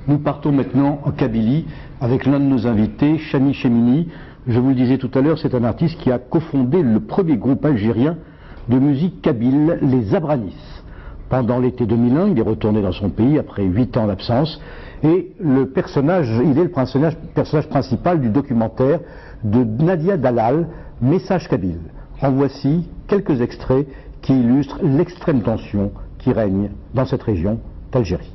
Nous partons maintenant en Kabylie avec l'un de nos invités, Chami Chemini. Je vous le disais tout à l'heure, c'est un artiste qui a cofondé le premier groupe algérien de musique kabyle, les Abranis. Pendant l'été 2001, il est retourné dans son pays après 8 ans d'absence et il est le personnage principal du documentaire de Nadia Dalal, Message kabyle. En voici quelques extraits qui illustrent l'extrême tension qui règne dans cette région d'Algérie.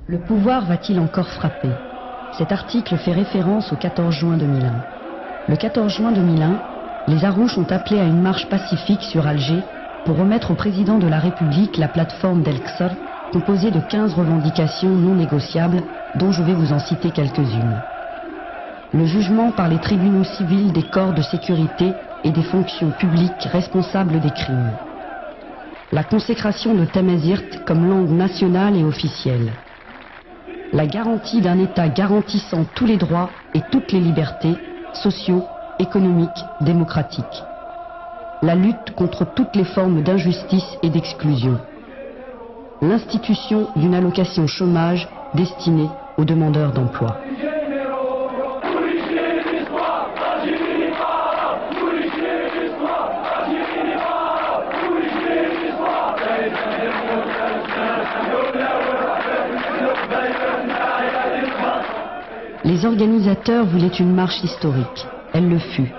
Le pouvoir va-t-il encore frapper? Cet article fait référence au 14 juin 2001. Le 14 juin 2001, les Harouches ont appelé à une marche pacifique sur Alger pour remettre au président de la République la plateforme d'El-Qsar, composée de 15 revendications non négociables, dont je vais vous en citer quelques-unes. Le jugement par les tribunaux civils des corps de sécurité et des fonctions publiques responsables des crimes. La consécration de Tamazirt comme langue nationale et officielle. La garantie d'un État garantissant tous les droits et toutes les libertés sociaux, économiques, démocratiques. La lutte contre toutes les formes d'injustice et d'exclusion. L'institution d'une allocation chômage destinée aux demandeurs d'emploi. Les organisateurs voulaient une marche historique. Elle le fut.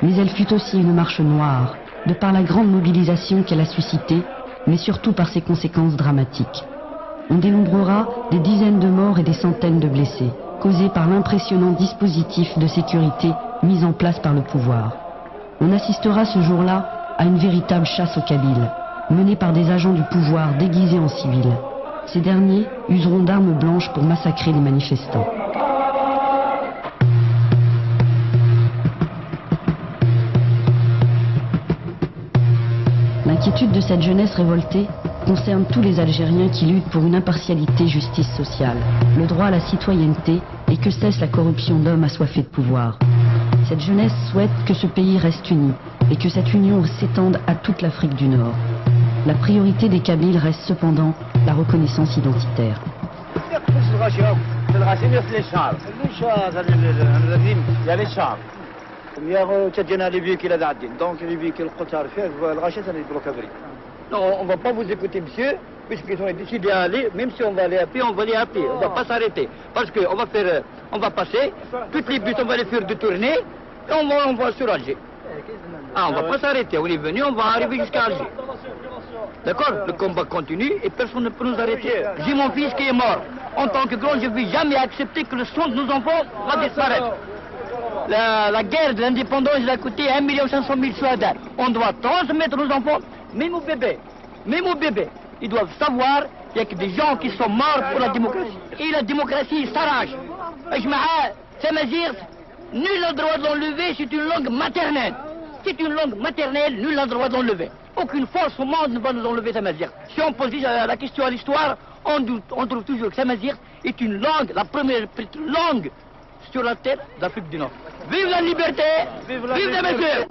Mais elle fut aussi une marche noire, de par la grande mobilisation qu'elle a suscitée, mais surtout par ses conséquences dramatiques. On dénombrera des dizaines de morts et des centaines de blessés, causés par l'impressionnant dispositif de sécurité mis en place par le pouvoir. On assistera ce jour-là à une véritable chasse aux Kabyles, menée par des agents du pouvoir déguisés en civils. Ces derniers useront d'armes blanches pour massacrer les manifestants. L'inquiétude de cette jeunesse révoltée concerne tous les Algériens qui luttent pour une impartialité justice sociale, le droit à la citoyenneté et que cesse la corruption d'hommes assoiffés de pouvoir. Cette jeunesse souhaite que ce pays reste uni et que cette union s'étende à toute l'Afrique du Nord. La priorité des Kabyles reste cependant la reconnaissance identitaire. Non, on ne va pas vous écouter, monsieur, puisqu'ils ont décidé d'aller, même si on va aller à pied, on va aller à pied. On ne va pas s'arrêter. Parce qu'on va faire, on va passer, toutes les bus, on va les faire détourner, et on va sur Alger. Ah, on ne va pas s'arrêter. On est venu, on va arriver jusqu'à Alger. D'accord? Le combat continue et personne ne peut nous arrêter. J'ai mon fils qui est mort. En tant que grand, je ne vais jamais accepter que le sang de nos enfants va disparaître. La guerre de l'indépendance, elle a coûté 1 500 000 Souadans. On doit transmettre nos enfants, même aux bébés, ils doivent savoir qu'il y a que des gens qui sont morts pour la démocratie. Et la démocratie s'arrache. Nul n'a le droit de l'enlever, c'est une langue maternelle. C'est une langue maternelle, nul n'a le droit de l'enlever. Aucune force au monde ne va nous enlever Tamazirt. Si on pose la question à l'histoire, on trouve toujours que Tamazirt est une langue, la première langue sur la terre d'Afrique du Nord. Vive la liberté! Vive la messieurs!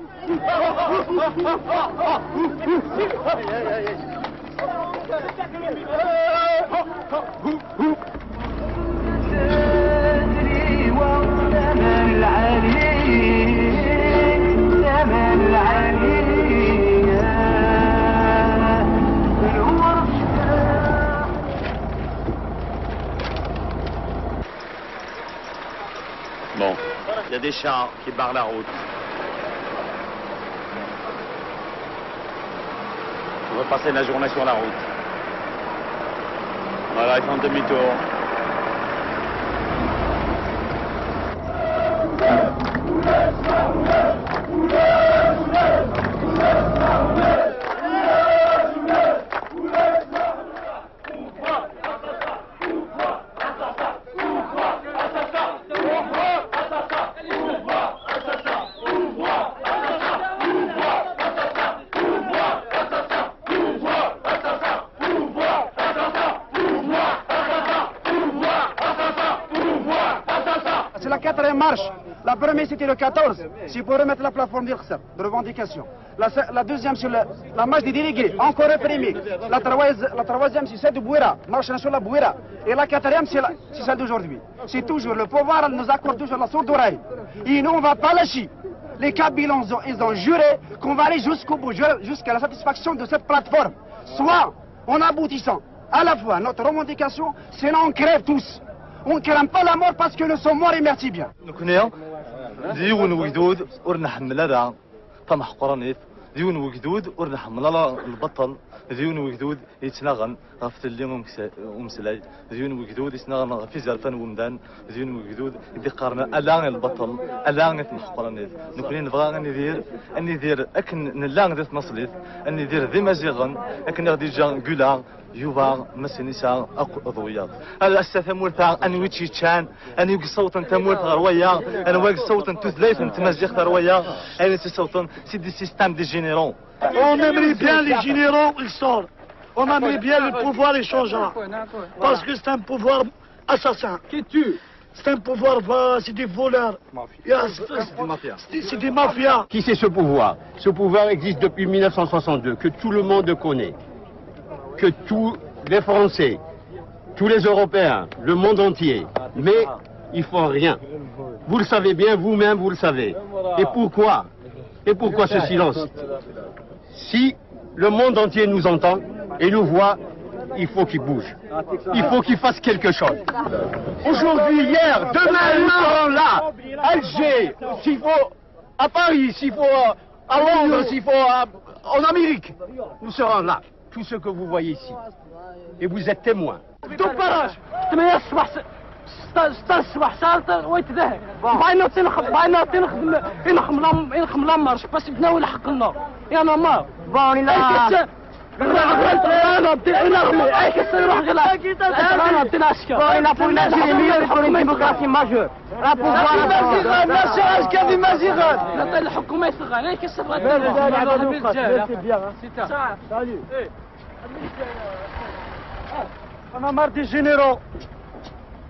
Bon, il y a des chars qui barrent la route. On va passer la journée sur la route. Voilà, ils font demi-tour. C'est la 4e marche La première, c'était le 14, c'est pour remettre la plateforme d'Irsab, de revendication. La deuxième, c'est la marche des délégués, encore réprimée. La troisième, c'est celle de Bouira, marche nationale Bouira. Et la quatrième, c'est celle d'aujourd'hui. C'est toujours le pouvoir, nous accorde toujours la sourde oreille. Et nous, on ne va pas lâcher. Les Kabyles, ils ont juré qu'on va aller jusqu'au bout, jusqu'à la satisfaction de cette plateforme. Soit en aboutissant à la fois notre revendication, sinon on crève tous. On ne crame pas la mort parce que nous sommes morts et merci bien. ديون وجدود ورنحمل هذا طمح قرنيف ديون وجدود ورنحمل البطل ديون وجدود يتنغن غفت اللي ومسلاي ديون وجدود يتنغن في زرفان ومدان ديون وجدود يدي قارنا الان البطل الان طمح قرنيف نكون نبغى اني ندير اكن نلان ذات نصليت اني ندير ذي مزيغن اكن غادي جا قولا يوبا مسنيسا اضويات هذا السثمور تاع ان ويتشي تشان ان يوك صوتا تمور غرويا انا واق صوتا تزليت تمزيغ غرويا انا صوتا سي دي سيستيم دي جينيرون On aimerait bien les généraux, ils sortent. On aimerait bien le pouvoir, il changera. Parce que c'est un pouvoir assassin. Qui tue? C'est un pouvoir, c'est des voleurs. C'est des mafias. Qui c'est ce pouvoir? Ce pouvoir existe depuis 1962, que tout le monde connaît. Que tous les Français, tous les Européens, le monde entier. Mais ils font rien. Vous le savez bien, vous-même vous le savez. Et pourquoi? Et pourquoi ce silence? Si le monde entier nous entend et nous voit, il faut qu'il bouge. Il faut qu'il fasse quelque chose. Aujourd'hui, hier, demain, nous serons là. Alger, s'il faut à Paris, s'il faut à Londres, s'il faut en Amérique, nous serons là. Tout ce que vous voyez ici. Et vous êtes témoins. الصباح صارت ويتذهب بغينا ينخم لامرش باش تناول حقنا يا ماما بوني لا انا بدي نغمي اي كسر يروح غلا انا بدي ناشكا بوني بوينا جيمير بوينا ديمقراطي ماجور لا بوفوار الناس اشكا في مازيغان نعطي الحكومه يصغر اي كسر انا مرضي جينيرو.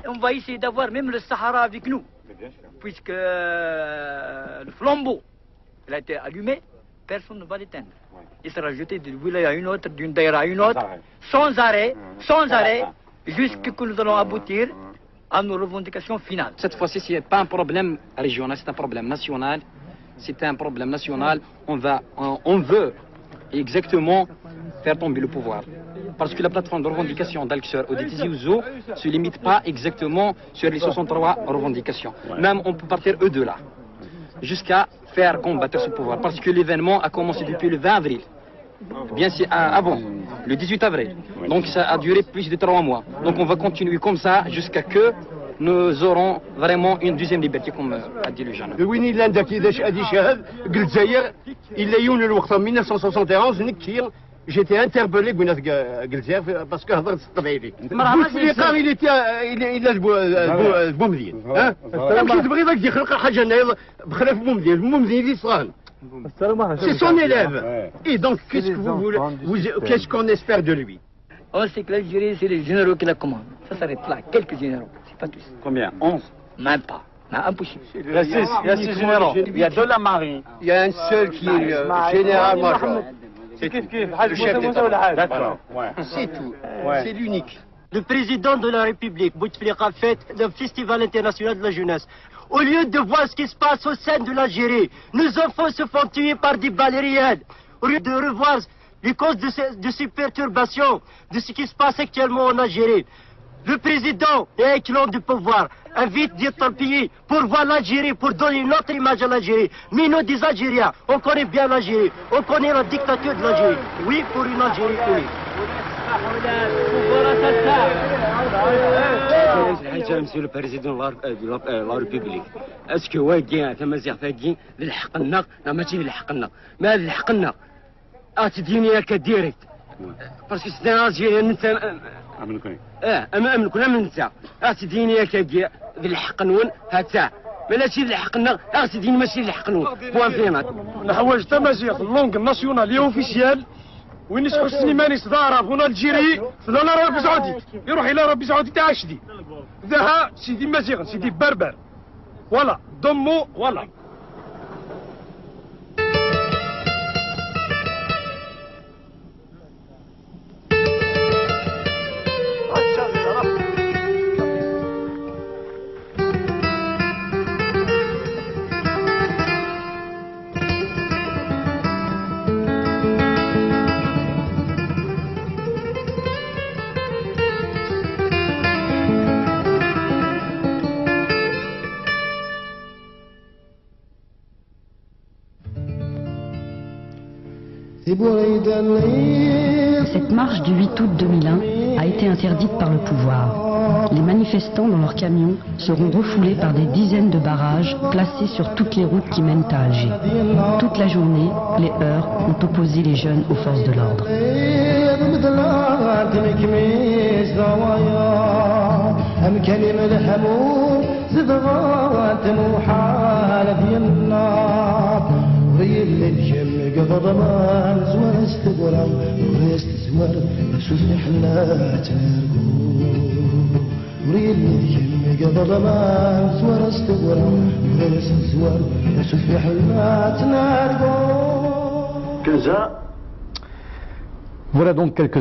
On va essayer d'avoir même le Sahara avec nous, puisque le flambeau il a été allumé, personne ne va l'éteindre. Il sera jeté d'une wilaya à une autre, d'une daïra à une autre, sans arrêt, jusqu'à ce que nous allons aboutir à nos revendications finales. Cette fois-ci, ce n'est pas un problème régional, c'est un problème national. C'est un problème national. On veut exactement faire tomber le pouvoir. Parce que la plateforme de revendication d'Al-Qsor ou de Tizi Ouzou ne se limite pas exactement sur les 63 revendications. Même on peut partir eux de là, jusqu'à faire combattre ce pouvoir. Parce que l'événement a commencé depuis le 20 avril. Bien c'est avant, le 18 avril. Donc ça a duré plus de 3 mois. Donc on va continuer comme ça jusqu'à que nous aurons vraiment une deuxième liberté, comme a dit le jeune. وين إلا عندك إذا هذه شهاد قلت الجزائر إلا يون الوقت 1971 نكير. J'étais interpellé parce que هضرت الطبيعي. بوتفليقه il a بومدين. كي تبغي ذاك يخلق حاجه هنا بخلاف بومدين اللي صغار. C'est son élève. Et donc qu'est-ce que vous voulez, qu'est-ce qu'on espère de lui? On sait que l'Algérie, c'est les généraux qui la commandent. Ça s'arrête là, quelques généraux, c'est pas tous. Combien? 11? Même pas. Non, impossible. Il y a 6 généraux. Il y a de la marine. Il y a un seul qui est le général-major. C'est le chef d'État. D'accord. C'est tout. C'est l'unique. Le président de la République, Bouteflika, fête le Festival international de la jeunesse. Au lieu de voir ce qui se passe au sein de l'Algérie, nos enfants se font tuer par des balles réelles. Au lieu de revoir les causes de ces perturbations, de ce qui se passe actuellement en Algérie, le président et un clan du pouvoir invite d'autres pays pour voir l'Algérie, pour donner une autre image à l'Algérie. Mais nous, des Algériens, on connaît bien l'Algérie, on connaît la dictature de l'Algérie. Oui, pour une Algérie unie. Monsieur le Président de la République, est-ce que واقعين تمازيغ فاقين للحق لنا لا ماشي للحق لنا ما للحق لنا تديني هكا ديريكت باسكو سي الجيريان انت امنكم من انت تديني هكا للحق نون هاتا ماشي للحق لنا تديني ماشي للحق نون بوان فينات نحوج تمازيغ اللونغ ناسيونال لي اوفيسيال وين يسحو السليماني صدارة هنا الجيري فلا ربي سعودي يروح الى ربي سعودي تاع عشدي ذاها سيدي مازيغ سيدي بربر Voilà, ضموا voilà. Cette marche du 8 août 2001 a été interdite par le pouvoir. Les manifestants dans leurs camions seront refoulés par des dizaines de barrages placés sur toutes les routes qui mènent à Alger. Toute la journée, les heurts ont opposé les jeunes aux forces de l'ordre. Voilà donc quelques